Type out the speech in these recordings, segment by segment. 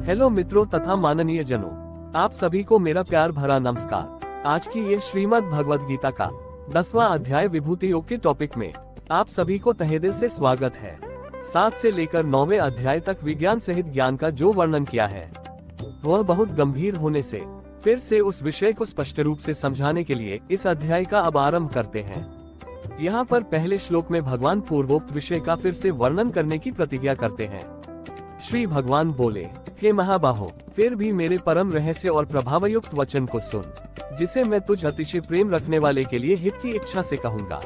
Hello मित्रों तथा माननीय जनों, आप सभी को मेरा प्यार भरा नमस्कार। आज की ये श्रीमद् भगवद गीता का 10वां अध्याय विभूति योग के टॉपिक में आप सभी को तहे दिल से स्वागत है। 7 से लेकर 9वें अध्याय तक विज्ञान सहित ज्ञान का जो वर्णन किया है वह बहुत गंभीर होने से फिर से उस विषय को स्पष्ट रूप से समझाने के लिए इस अध्याय का अब आरंभ करते हैं। यहाँ पर पहले श्लोक में भगवान पूर्वोक्त विषय का फिर से वर्णन करने की प्रतिज्ञा करते हैं। श्री भगवान बोले, हे महाबाहो, फिर भी मेरे परम रहस्य और प्रभावयुक्त वचन को सुन, जिसे मैं तुझ अतिशय प्रेम रखने वाले के लिए हित की इच्छा से कहूँगा।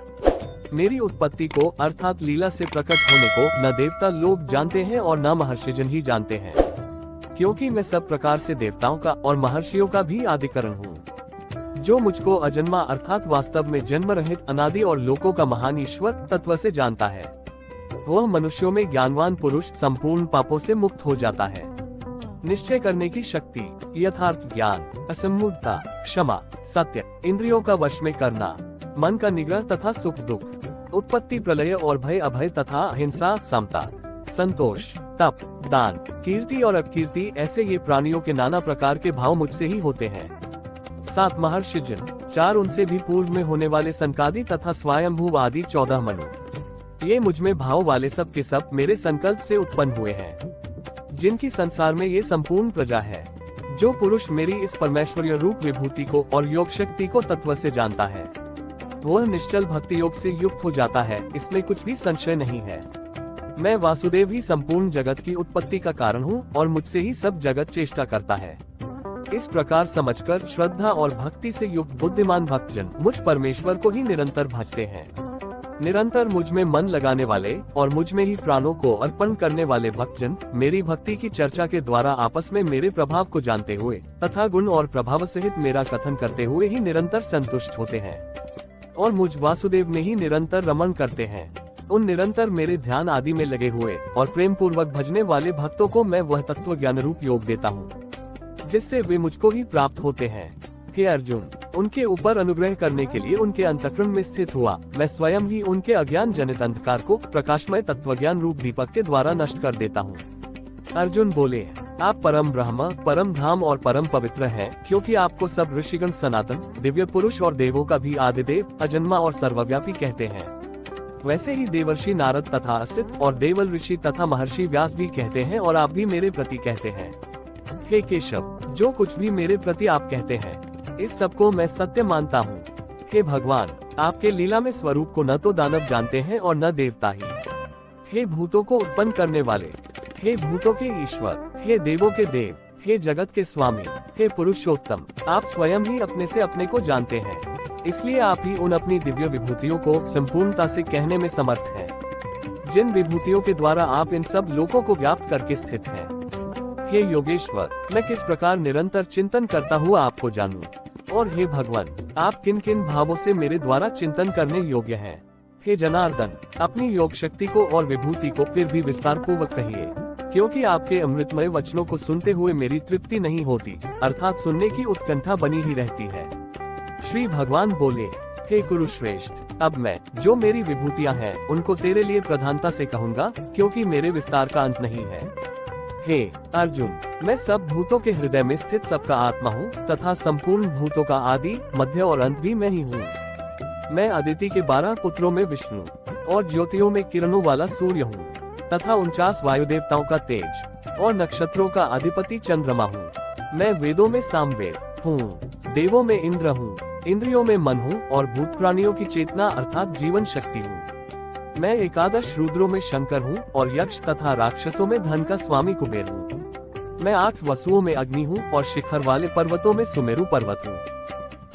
मेरी उत्पत्ति को अर्थात लीला से प्रकट होने को न देवता लोग जानते हैं और न महर्षिजन ही जानते हैं, क्योंकि मैं सब प्रकार से देवताओं का और महर्षियों का भी आदिकरण हूँ। जो मुझको अजन्मा अर्थात वास्तव में जन्म रहित अनादि और लोकों का महान ईश्वर तत्व से जानता है, वह मनुष्यों में ज्ञानवान पुरुष संपूर्ण पापों से मुक्त हो जाता है। निश्चय करने की शक्ति, यथार्थ ज्ञान, असम्मूढ़ता, क्षमा, सत्य, इंद्रियों का वश में करना, मन का निग्रह तथा सुख दुख, उत्पत्ति प्रलय और भय अभय तथा अहिंसा, समता, संतोष, तप, दान, कीर्ति और अपकीर्ति, ऐसे ये प्राणियों के नाना प्रकार के भाव मुझसे ही होते हैं। 7 महर्षिजन, 4 उनसे भी पूर्व में होने वाले सनकादि तथा स्वयंभू आदि 14 मनु, ये मुझमें भाव वाले सब के सब मेरे संकल्प से उत्पन्न हुए हैं, जिनकी संसार में ये संपूर्ण प्रजा है। जो पुरुष मेरी इस परमेश्वरीय रूप विभूति को और योग शक्ति को तत्व से जानता है, वह निश्चल भक्ति योग से युक्त हो जाता है, इसमें कुछ भी संशय नहीं है। मैं वासुदेव ही संपूर्ण जगत की उत्पत्ति का कारण हूँ और मुझसे ही सब जगत चेष्टा करता है। इस प्रकार समझकर श्रद्धा और भक्ति से युक्त बुद्धिमान भक्तजन मुझ परमेश्वर को ही निरंतर भजते हैं। निरंतर मुझ में मन लगाने वाले और मुझ में ही प्राणों को अर्पण करने वाले भक्तजन मेरी भक्ति की चर्चा के द्वारा आपस में मेरे प्रभाव को जानते हुए तथा गुण और प्रभाव सहित मेरा कथन करते हुए ही निरंतर संतुष्ट होते हैं और मुझ वासुदेव में ही निरंतर रमण करते हैं। उन निरंतर मेरे ध्यान आदि में लगे हुए और प्रेम पूर्वक भजने वाले भक्तों को मैं वह तत्व ज्ञान रूप योग देता हूँ, जिससे वे मुझको ही प्राप्त होते हैं। हे अर्जुन, उनके ऊपर अनुग्रह करने के लिए उनके अंतःकरण में स्थित हुआ मैं स्वयं ही उनके अज्ञान जनित अंधकार को प्रकाशमय तत्वज्ञान रूप दीपक के द्वारा नष्ट कर देता हूँ। अर्जुन बोले, आप परम ब्रह्म, परम धाम और परम पवित्र हैं, क्योंकि आपको सब ऋषिगण सनातन, दिव्य पुरुष और देवों का भी आदिदेव, अजन्मा और सर्वव्यापी कहते हैं। वैसे ही देवर्षि नारद तथा असित और देवल ऋषि तथा महर्षि व्यास भी कहते हैं और आप भी मेरे प्रति कहते हैं। हे केशव, जो कुछ भी मेरे प्रति आप कहते हैं, इस सब को मैं सत्य मानता हूँ। हे भगवान, आपके लीला में स्वरूप को न तो दानव जानते हैं और न देवता ही। हे भूतों को उत्पन्न करने वाले, हे भूतों के ईश्वर, हे देवों के देव, हे जगत के स्वामी, हे पुरुषोत्तम, आप स्वयं ही अपने से अपने को जानते हैं, इसलिए आप ही उन अपनी दिव्य विभूतियों को संपूर्णता से कहने में समर्थ हैं, जिन विभूतियों के द्वारा आप इन सब लोकों को व्याप्त करके स्थित हैं। हे योगेश्वर, मैं किस प्रकार निरंतर चिंतन करता हुआ आपको जानूं, और हे भगवान, आप किन किन भावों से मेरे द्वारा चिंतन करने योग्य हैं। हे जनार्दन, अपनी योग शक्ति को और विभूति को फिर भी विस्तार पूर्वक कहिए, क्योंकि आपके अमृतमय वचनों को सुनते हुए मेरी तृप्ति नहीं होती, अर्थात सुनने की उत्कंठा बनी ही रहती है। श्री भगवान बोले, हे कुरुश्रेष्ठ, अब मैं जो मेरी विभूतियाँ हैं उनको तेरे लिए प्रधानता से कहूँगा, क्योंकि मेरे विस्तार का अंत नहीं है। हे अर्जुन, मैं सब भूतों के हृदय में स्थित सबका आत्मा हूँ तथा संपूर्ण भूतों का आदि, मध्य और अंत भी मैं ही हूँ। मैं अदिति के 12 पुत्रों में विष्णु और ज्योतियों में किरणों वाला सूर्य हूँ तथा 49 वायु देवताओं का तेज और नक्षत्रों का अधिपति चंद्रमा हूँ। मैं वेदों में सामवेद हूँ, देवों में इंद्र हूँ, इंद्रियों में मन हूँ और भूत प्राणियों की चेतना अर्थात जीवन शक्ति हूँ। मैं एकादश रुद्रों में शंकर हूँ और यक्ष तथा राक्षसों में धन का स्वामी कुबेर हूँ। मैं 8 वसुओं में अग्नि हूँ और शिखर वाले पर्वतों में सुमेरु पर्वत हूँ।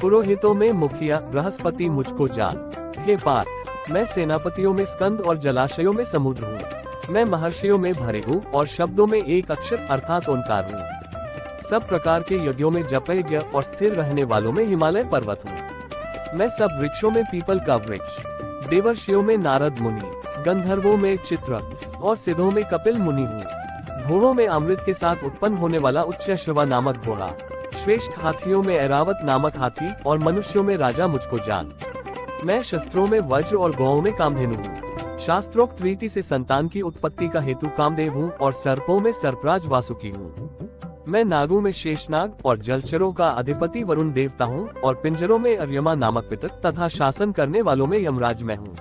पुरोहितों में मुखिया बृहस्पति मुझको जान। हे पार्थ, मैं सेनापतियों में स्कंद और जलाशयों में समुद्र हूँ। मैं महर्षियों में भृगु और शब्दों में एक अक्षर अर्थात ओंकार हूँ। सब प्रकार के यज्ञों में जपयज्ञ और स्थिर रहने वालों में हिमालय पर्वत हूँ। मैं सब वृक्षों में पीपल का वृक्ष, देवर्षियों में नारद मुनि, गंधर्वों में चित्रक और सिद्धों में कपिल मुनि हूँ। घोड़ों में अमृत के साथ उत्पन्न होने वाला उच्चश्रवा नामक घोड़ा, श्रेष्ठ हाथियों में ऐरावत नामक हाथी और मनुष्यों में राजा मुझको जान। मैं शस्त्रों में वज्र और गौओं में कामधेनु हूँ। शास्त्रोक्त रीति से संतान की उत्पत्ति का हेतु कामदेव हूँ और सर्पों में सर्पराज वासुकी हूँ। मैं नागों में शेषनाग और जलचरों का अधिपति वरुण देवता हूँ और पिंजरों में अर्यमा नामक पितर तथा शासन करने वालों में यमराज मैं हूँ।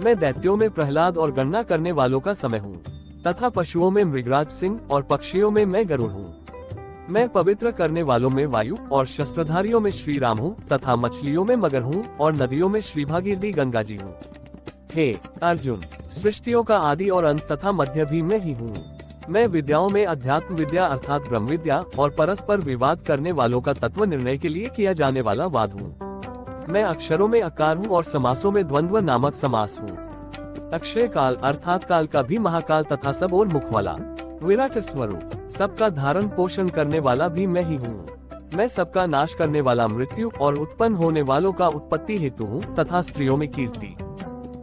मैं दैत्यों में प्रहलाद और गणना करने वालों का समय हूँ तथा पशुओं में मृगराज सिंह और पक्षियों में मैं गरुड़ हूँ। मैं पवित्र करने वालों में वायु और शस्त्रधारियों में श्री राम हूँ तथा मछलियों में मगर हूँ और नदियों में श्री भागीरथी गंगा जी हूँ। हे अर्जुन, सृष्टियों का आदि और अंत तथा मध्य भी मैं ही हूँ। मैं विद्याओं में अध्यात्म विद्या अर्थात ब्रह्म विद्या और परस्पर विवाद करने वालों का तत्व निर्णय के लिए किया जाने वाला वाद हूँ। मैं अक्षरों में आकार हूँ और समासों में द्वंद्व नामक समास हूँ। अक्षय काल अर्थात काल का भी महाकाल तथा सब और मुख वाला विराट स्वरूप, सबका धारण पोषण करने वाला भी मैं ही हूँ। मैं सबका नाश करने वाला मृत्यु और उत्पन्न होने वालों का उत्पत्ति हेतु हूँ तथा स्त्रियों में कीर्ति,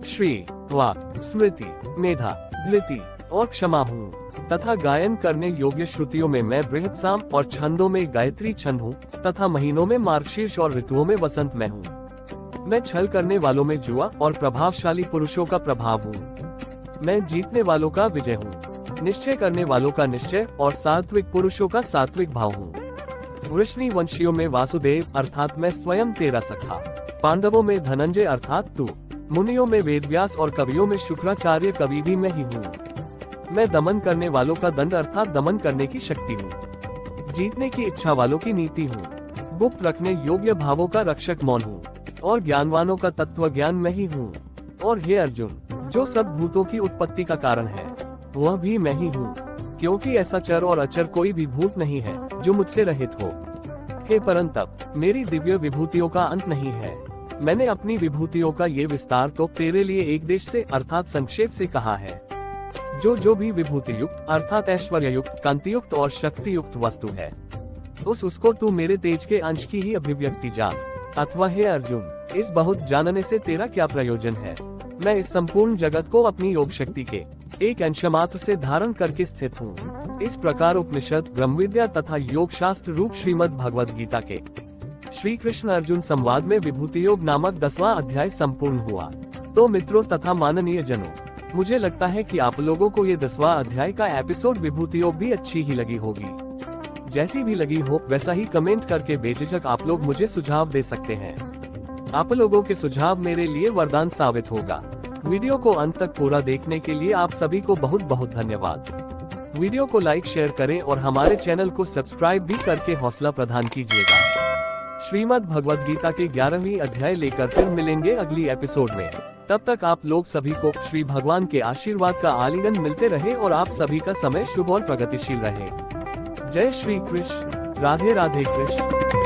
श्री, वाक, स्मृति, मेधा, धृति और क्षमा हूँ तथा गायन करने योग्य श्रुतियों में मैं बृहत साम और छंदों में गायत्री छंद हूँ तथा महीनों में मार्गशीर्ष और ऋतुओं में वसंत मैं हूँ। मैं छल करने वालों में जुआ और प्रभावशाली पुरुषों का प्रभाव हूँ। मैं जीतने वालों का विजय हूँ, निश्चय करने वालों का निश्चय और सात्विक पुरुषों का सात्विक भाव हूँ। वृष्णि वंशियों में वासुदेव अर्थात मैं स्वयं तेरा सखा, पांडवों में धनंजय अर्थात तू, मुनियों में वेदव्यास और कवियों में शुक्राचार्य कवि भी मैं ही हूँ। मैं दमन करने वालों का दंड अर्थात दमन करने की शक्ति हूँ। जीतने की इच्छा वालों की नीति हूँ। गुप्त रखने योग्य भावों का रक्षक मौन हूँ और ज्ञानवानों का तत्व ज्ञान मैं ही हूँ। और हे अर्जुन, जो सब भूतों की उत्पत्ति का कारण है वह भी मैं ही हूँ, क्योंकि ऐसा चर और अचर कोई भी भूत नहीं है जो मुझसे रहित हो। हे परंतप, मेरी दिव्य विभूतियों का अंत नहीं है। मैंने अपनी विभूतियों का ये विस्तार तो तेरे लिए एक देश से अर्थात संक्षेप से कहा है। जो भी विभूति युक्त अर्थात ऐश्वर्य युक्त, कांति युक्त और शक्ति युक्त वस्तु है उसको तू मेरे तेज के अंश की ही अभिव्यक्ति जान। अथवा हे अर्जुन, इस बहुत जानने से तेरा क्या प्रयोजन है? मैं इस संपूर्ण जगत को अपनी योग शक्ति के एक अंश मात्र से धारण करके स्थित हूँ। इस प्रकार उपनिषद, ब्रह्म विद्या तथा योग शास्त्र रूप श्रीमद् भगवद गीता के श्री कृष्ण अर्जुन संवाद में विभूति योग नामक 10वां अध्याय संपूर्ण हुआ। तो मित्रों तथा माननीय जनों, मुझे लगता है कि आप लोगों को ये 10वां अध्याय का एपिसोड विभूति योग भी अच्छी ही लगी होगी। जैसी भी लगी हो वैसा ही कमेंट करके बेझिझक आप लोग मुझे सुझाव दे सकते हैं। आप लोगों के सुझाव मेरे लिए वरदान साबित होगा। वीडियो को अंत तक पूरा देखने के लिए आप सभी को बहुत बहुत धन्यवाद। वीडियो को लाइक शेयर करें और हमारे चैनल को सब्सक्राइब भी करके हौसला प्रदान कीजिएगा। श्रीमद् भगवद गीता के 11वीं अध्याय लेकर फिर मिलेंगे अगली एपिसोड में। तब तक आप लोग सभी को श्री भगवान के आशीर्वाद का आलिंगन मिलते रहे और आप सभी का समय शुभ और प्रगतिशील रहे। जय श्री कृष्ण। राधे राधे कृष्ण।